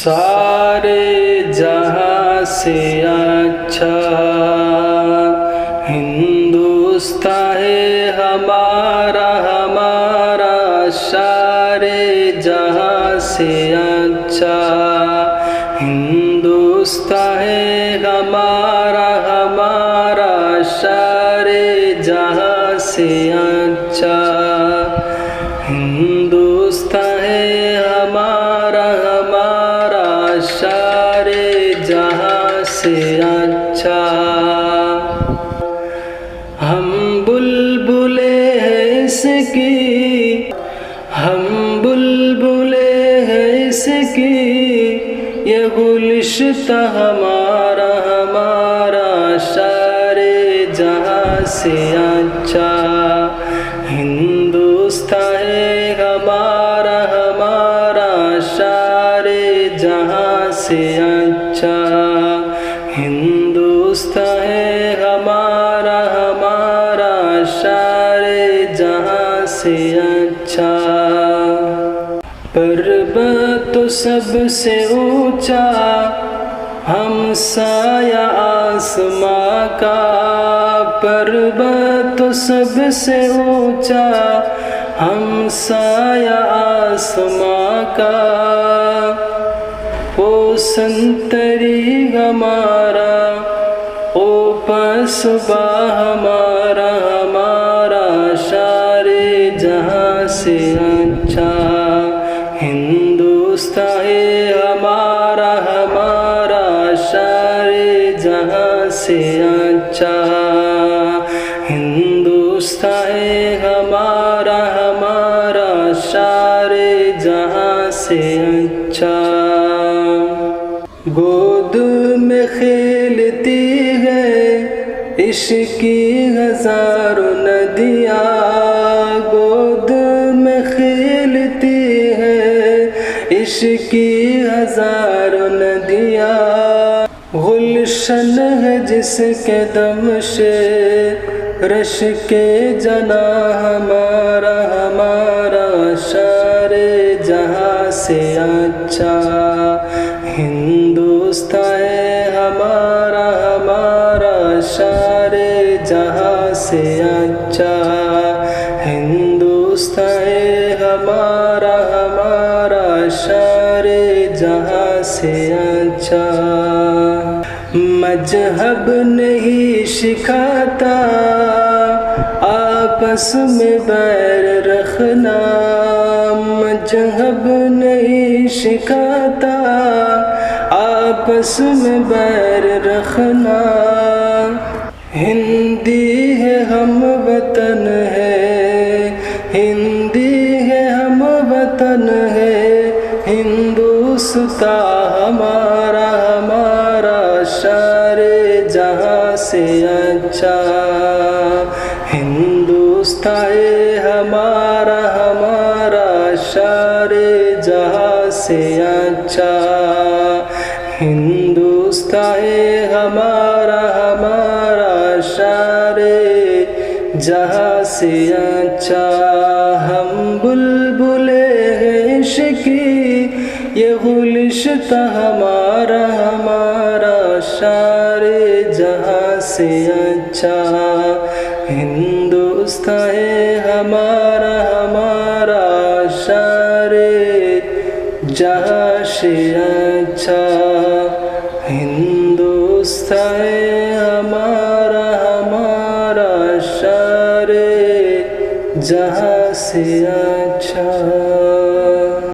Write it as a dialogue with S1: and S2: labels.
S1: सारे जहां से अच्छा हिंदुस्तान है हमारा हमारा, सारे जहां से अच्छा हिंदुस्तान है हमारा हमारा, सारे जहां से अच्छा हिंदुस्तान है हमारा हमारा, सारे जहां से अच्छा। हम बुलबुले हैं इसकी, हम बुलबुले हैं इसकी, ये गुलिश्ता हमारा हमारा, सारे जहां से अच्छा हिंदुस्तान है हमारा हमारा, सारे जहां से अच्छा हिंदुस्तान है हमारा हमारा, सारे जहां से अच्छा। पर्वत तो सबसे ऊंचा हमसाया आसमां का, पर्वत तो सबसे ऊंचा हमसाया आसमां का, ओ संतरी हमारा ओ पसबा हमारा हमारा, सारे जहां से अच्छा हिंदुस्तान है हमारा हमारा, सारे जहां से अच्छा हिंदुस्तान है हमारा हमारा, सारे जहां से अच्छा। गोद में खेलती है इश्क की हजारों नदियाँ, गोद में खेलती है इश्क की हजारों नदियाँ, गुलशन है जिसके दम से रश के जना हमारा हमारा, सारे जहां से अच्छा हिंदुस्तान है हमारा हमारा, सारे जहां से अच्छा हिंदुस्तान है हमारा हमारा, सारे जहां से अच्छा। मजहब नहीं सिखाता आपस में बैर रखना, मजहब नहीं सिखाता आपस में बैर रखना, हिंदी है हम वतन है, हिंदी है हम वतन है, हिंदुस्तान हमारा हमारा, सारे जहां से अच्छा हिंदुस्तान है हमारा हमारा, सारे जहां से अच्छा हिंदुस्तान है हमारा हमारा, सारे जहां से अच्छा। हम बुलबुले हैं इश्की, ये गुलिश्ता हमारा हमारा, सारे जहां से अच्छा हिंदुस्तान है हमारा हमारा, सारे जहां से अच्छा हिंदुस्तान है हमारा हमारा, सारे जहां से अच्छा।